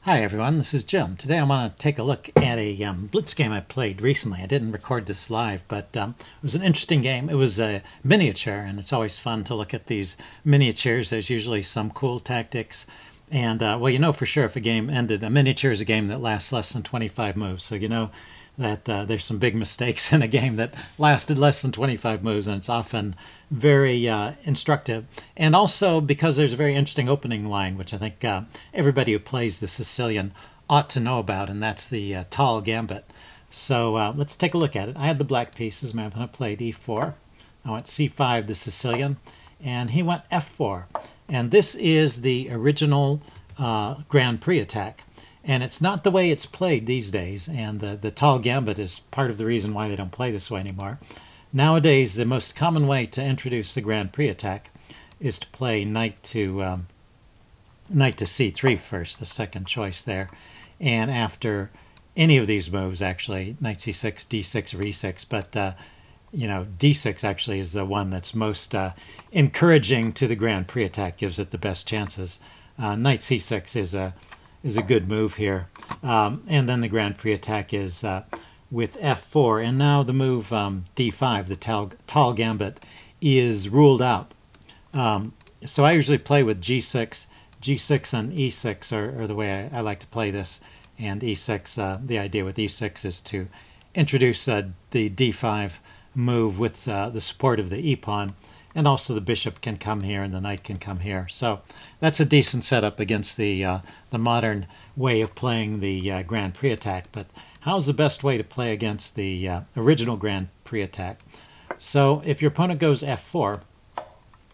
Hi everyone, this is Jim. Today I want to take a look at a Blitz game I played recently. I didn't record this live, but it was an interesting game. It was a miniature, and it's always fun to look at these miniatures. There's usually some cool tactics. And, well, you know for sure if a game ended. A miniature is a game that lasts less than 25 moves, so you know that there's some big mistakes in a game that lasted less than 25 moves, and it's often very instructive. And also because there's a very interesting opening line, which I think everybody who plays the Sicilian ought to know about, and that's the tall gambit. So let's take a look at it. I had the black pieces. My opponent played e4. I went c5, the Sicilian, and he went f4. And this is the original Grand Prix attack. And it's not the way it's played these days, and the tall gambit is part of the reason why they don't play this way anymore. Nowadays, the most common way to introduce the Grand Prix attack is to play knight to c3 first, the second choice there. And after any of these moves, actually, knight c6, d6, or e6, but you know, d6 actually is the one that's most encouraging to the Grand Prix attack, gives it the best chances. Knight c6 is a good move here. And then the Grand Prix attack is with f4. And now the move d5, the tall gambit, is ruled out. So I usually play with g6. g6 and e6 are the way I like to play this. And e6, the idea with e6 is to introduce the d5 move with the support of the e-pawn. And also the bishop can come here and the knight can come here. So that's a decent setup against the modern way of playing the Grand Prix attack. But how's the best way to play against the original Grand Prix attack? So if your opponent goes f4,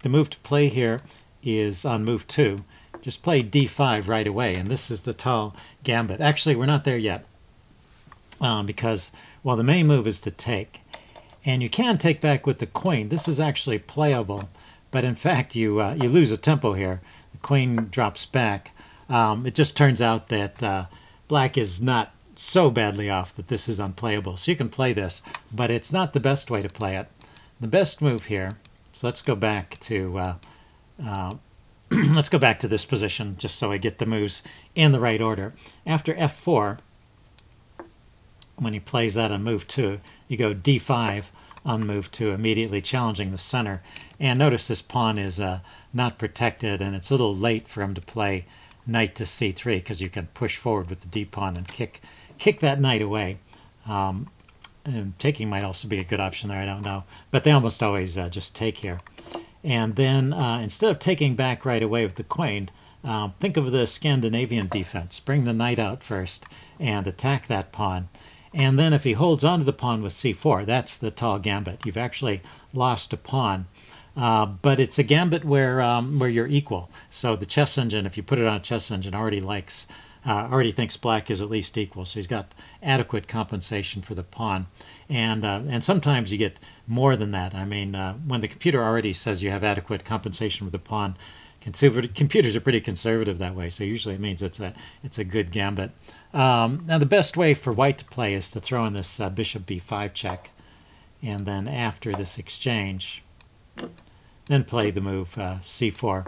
the move to play here is on move 2. Just play d5 right away, and this is the tall gambit. Actually, we're not there yet because, well, the main move is to take. And you can take back with the queen. This is actually playable, but in fact you lose a tempo here. The queen drops back. It just turns out that black is not so badly off that this is unplayable. So you can play this, but it's not the best way to play it. The best move here. So let's go back to let's go back to this position just so I get the moves in the right order. After f4. When he plays that on move 2, you go d5 on move 2, immediately challenging the center. And notice this pawn is not protected, and it's a little late for him to play knight to c3 because you can push forward with the d-pawn and kick that knight away. And taking might also be a good option there, I don't know. But they almost always just take here. And then instead of taking back right away with the queen, think of the Scandinavian defense. Bring the knight out first and attack that pawn. And then if he holds on to the pawn with c4, that's the tall gambit. You've actually lost a pawn. But it's a gambit where you're equal. So the chess engine, if you put it on a chess engine, already thinks black is at least equal. So he's got adequate compensation for the pawn. And sometimes you get more than that. I mean, when the computer already says you have adequate compensation for the pawn, computers are pretty conservative that way. So usually it means it's a good gambit. Now the best way for white to play is to throw in this bishop b5 check, and then after this exchange, then play the move c4,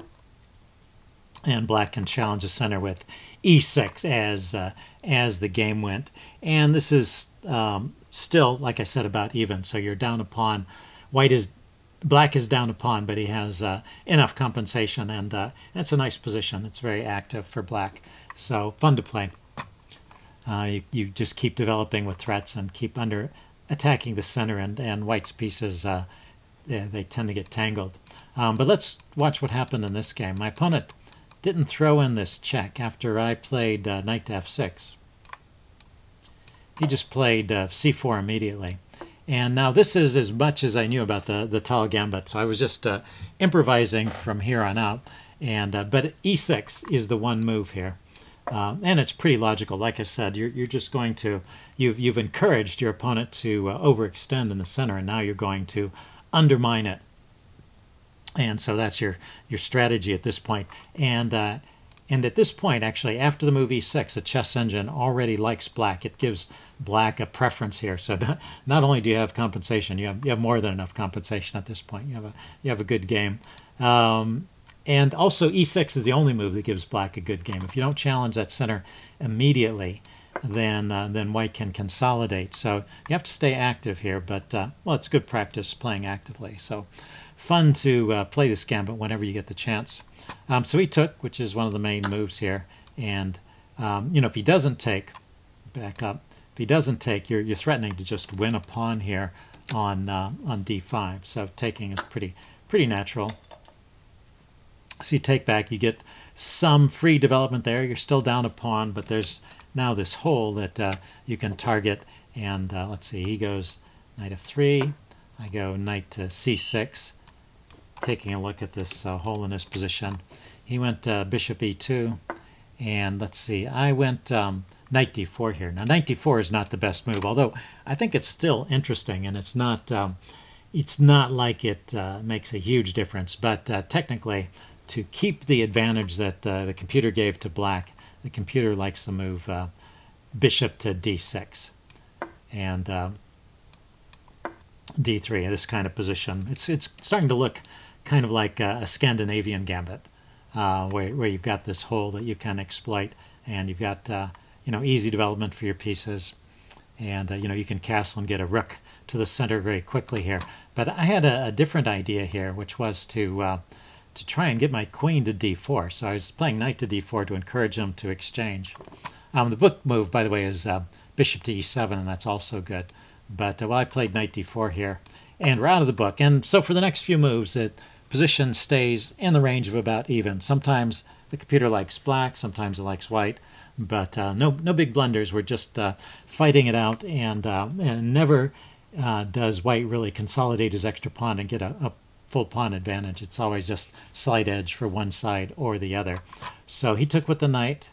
and black can challenge the center with e6 as the game went. And this is still, like I said, about even. So you're down a pawn. Black is down a pawn, but he has enough compensation, and that's a nice position. It's very active for black, so fun to play. You just keep developing with threats and keep attacking the center, and white's pieces, they tend to get tangled. But let's watch what happened in this game. My opponent didn't throw in this check after I played knight to f6. He just played c4 immediately. And now this is as much as I knew about the tall gambit, so I was just improvising from here on out. And but e6 is the one move here. And it's pretty logical. Like I said, you're just going to, you've encouraged your opponent to overextend in the center, and now you're going to undermine it. And so that's your strategy at this point. And at this point, actually, after the move e6, the chess engine already likes black. It gives black a preference here. So not only do you have compensation, you have more than enough compensation at this point. You have a good game. And also e6 is the only move that gives black a good game. If you don't challenge that center immediately, then white can consolidate. So you have to stay active here, but well, it's good practice playing actively. So fun to play this gambit whenever you get the chance. So he took, which is one of the main moves here, and you know, if he doesn't take, back up, if he doesn't take, you're threatening to just win a pawn here on d5. So taking is pretty natural. So you take back, you get some free development there. You're still down a pawn, but there's now this hole that you can target. And let's see, he goes knight f3. I go knight to c6, taking a look at this hole in this position. He went bishop e2, and let's see, I went knight d4 here. Now knight d4 is not the best move, although I think it's still interesting, and it's not like it makes a huge difference. But technically, to keep the advantage that the computer gave to black, the computer likes the move bishop to d6 and d3, this kind of position. It's starting to look kind of like a Scandinavian gambit, where you've got this hole that you can exploit, and you've got you know, easy development for your pieces, and you know, you can castle and get a rook to the center very quickly here. But I had a different idea here, which was to try and get my queen to d4. So I was playing knight to d4 to encourage him to exchange. The book move, by the way, is bishop to e7, and that's also good. But well, I played knight d4 here, and we're out of the book. And so for the next few moves, the position stays in the range of about even. Sometimes the computer likes black, sometimes it likes white, but no big blunders. We're just fighting it out, and never does white really consolidate his extra pawn and get a full pawn advantage. It's always just slight edge for one side or the other. So he took with the knight,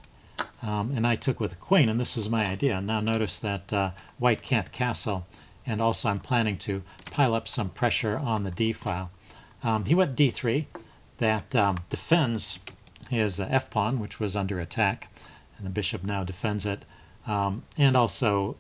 and I took with the queen, and this is my idea. Now notice that white can't castle, and also I'm planning to pile up some pressure on the d file. He went d3. That defends his f-pawn, which was under attack, and the bishop now defends it. And also,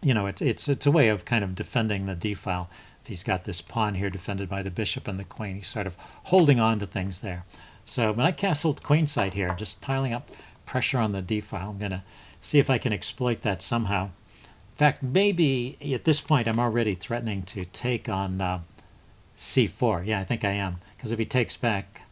you know, it's a way of kind of defending the d file. He's got this pawn here defended by the bishop and the queen. He's sort of holding on to things there. So when I castled queenside here, just piling up pressure on the d file, I'm going to see if I can exploit that somehow. In fact, maybe at this point I'm already threatening to take on c4. Yeah, I think I am, because if he takes back,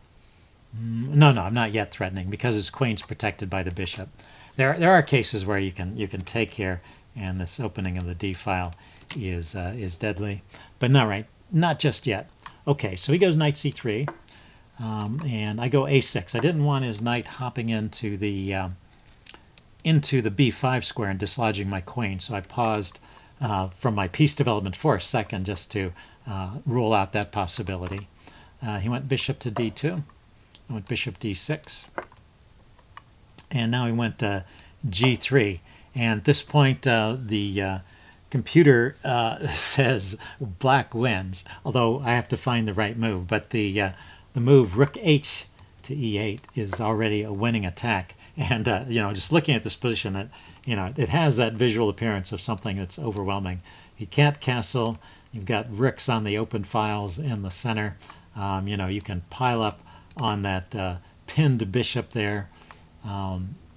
no, I'm not yet threatening, because his queen's protected by the bishop. There are cases where you can take here, and this opening of the d file is deadly, but not just yet. Okay, so he goes knight c3, and I go a6. I didn't want his knight hopping into the b5 square and dislodging my queen, so I paused from my piece development for a second just to rule out that possibility. He went bishop to d2. I went bishop d6, and now he went g3. And at this point, the computer says black wins, although I have to find the right move. But the move rook h to e8 is already a winning attack. And you know, just looking at this position, you know, it has that visual appearance of something that's overwhelming. You can't castle. You've got rooks on the open files in the center. You know, you can pile up on that pinned bishop there.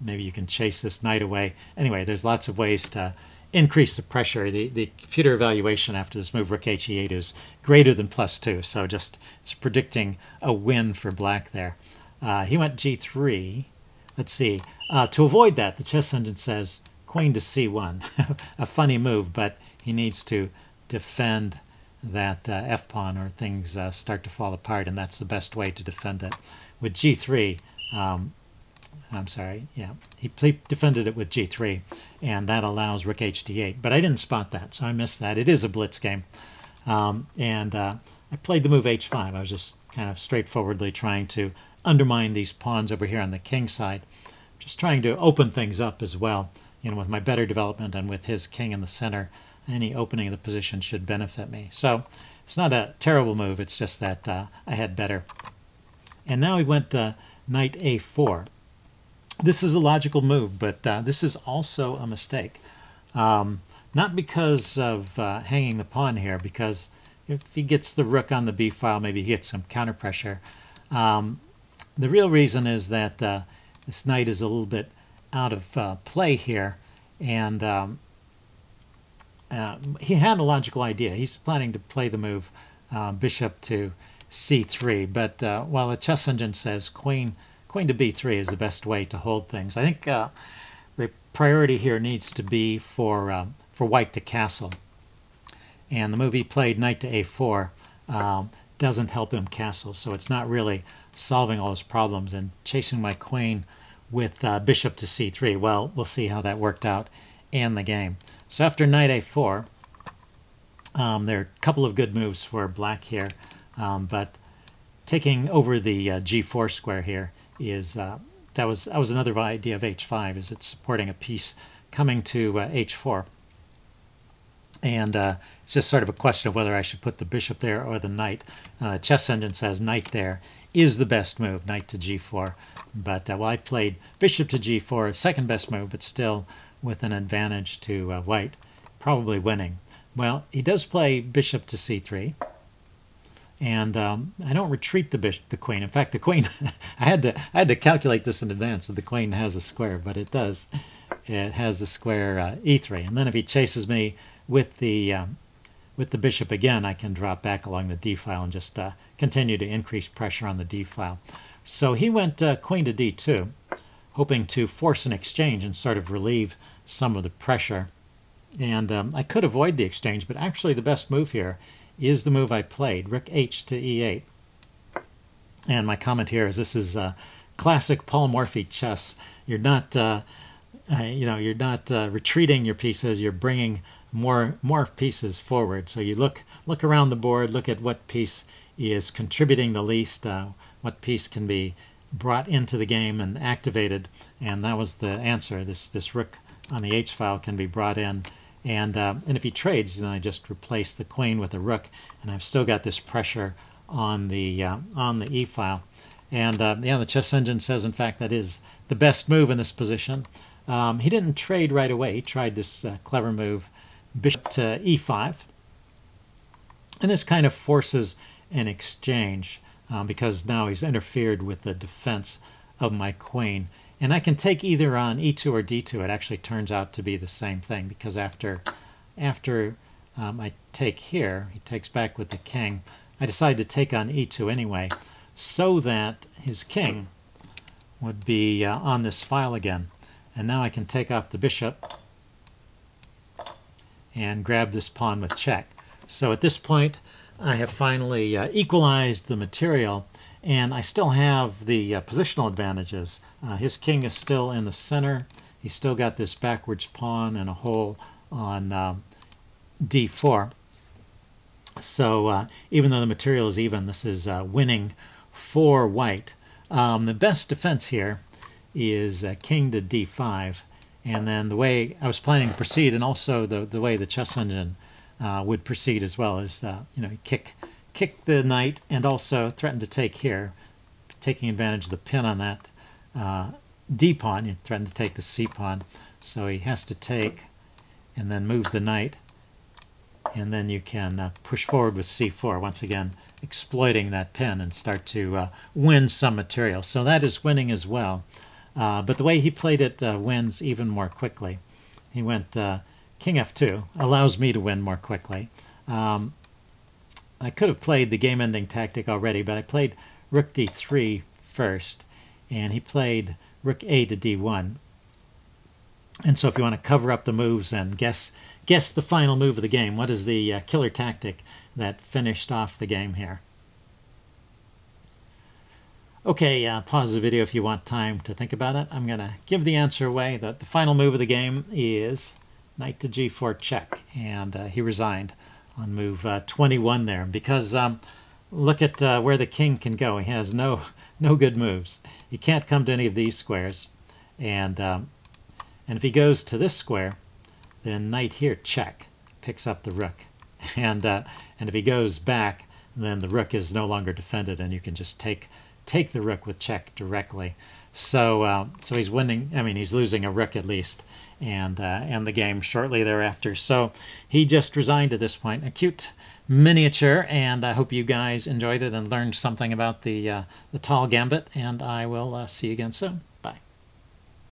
Maybe you can chase this knight away. Anyway, there's lots of ways to increase the pressure. The computer evaluation after this move rook h e8 is greater than +2, so just it's predicting a win for black there. He went g3. Let's see. To avoid that, the chess engine says queen to c1. A funny move, but he needs to defend that f-pawn, or things start to fall apart, and that's the best way to defend it. With g3, I'm sorry, yeah, he defended it with g3, and that allows rook h d8, but I didn't spot that, so I missed that. It is a blitz game, and I played the move h5. I was just kind of straightforwardly trying to undermine these pawns over here on the king side, just trying to open things up as well. You know, with my better development and with his king in the center, any opening of the position should benefit me. So it's not a terrible move, it's just that I had better. And now he went knight a4. This is a logical move, but this is also a mistake. Not because of hanging the pawn here, because if he gets the rook on the b file, maybe he gets some counter pressure. The real reason is that this knight is a little bit out of play here, and he had a logical idea. He's planning to play the move bishop to c3, but while the chess engine says queen to b3 is the best way to hold things, I think the priority here needs to be for white to castle. And the move he played, knight to a4, doesn't help him castle, so it's not really solving all his problems. And chasing my queen with bishop to c3, well, we'll see how that worked out in the game. So after knight a4, there are a couple of good moves for black here, but taking over the g4 square here is that was another idea of h5, is it's supporting a piece coming to h4. And it's just sort of a question of whether I should put the bishop there or the knight. Chess engine says knight there is the best move, knight to g4. But well, I played bishop to g4, second best move, but still with an advantage to white, probably winning. Well, he does play bishop to c3, and I don't retreat the queen. In fact, the queen, I had to calculate this in advance that the queen has a square, but it does. It has the square e3, and then if he chases me with the bishop again, I can drop back along the d file and just continue to increase pressure on the d file. So he went queen to d2, hoping to force an exchange and sort of relieve some of the pressure. And I could avoid the exchange, but actually the best move here is the move I played, rook h to e8. And my comment here is this is classic polymorphy chess. You're not, you're not retreating your pieces. You're bringing more pieces forward. So you look around the board, look at what piece is contributing the least, what piece can be brought into the game and activated, and that was the answer. This rook on the h file can be brought in, and if he trades, then I just replace the queen with a rook, and I've still got this pressure on the e file. And yeah, the chess engine says, in fact, that is the best move in this position. He didn't trade right away. He tried this clever move, bishop to e5, and this kind of forces an exchange because now he's interfered with the defense of my queen. And I can take either on e2 or d2. It actually turns out to be the same thing, because after I take here, he takes back with the king. I decide to take on e2 anyway, so that his king would be on this file again. And now I can take off the bishop and grab this pawn with check. So at this point, I have finally equalized the material, and I still have the positional advantages. His king is still in the center. He's still got this backwards pawn and a hole on d4. So even though the material is even, this is winning for white. The best defense here is king to d5, and then the way I was planning to proceed, and also the way the chess engine would proceed as well, is kick the knight and also threaten to take here, taking advantage of the pin on that d pawn. You threaten to take the c pawn, so he has to take and then move the knight, and then you can push forward with c4, once again exploiting that pin, and start to win some material. So that is winning as well. But the way he played it wins even more quickly. He went king f2, allows me to win more quickly. I could have played the game-ending tactic already, but I played rook d3 first, and he played rook a to d1. And so if you want to cover up the moves and guess the final move of the game, what is the killer tactic that finished off the game here? Okay, pause the video if you want time to think about it. I'm going to give the answer away. The final move of the game is knight to g4 check, and he resigned on move 21 there, because look at where the king can go. He has no good moves. He can't come to any of these squares, and if he goes to this square, then knight here check picks up the rook, and if he goes back, then the rook is no longer defended, and you can just take the rook with check directly. So so he's winning. I mean, he's losing a rook at least, and the game shortly thereafter. So he just resigned at this point. A cute miniature, and I hope you guys enjoyed it and learned something about the tall gambit, and I will see you again soon.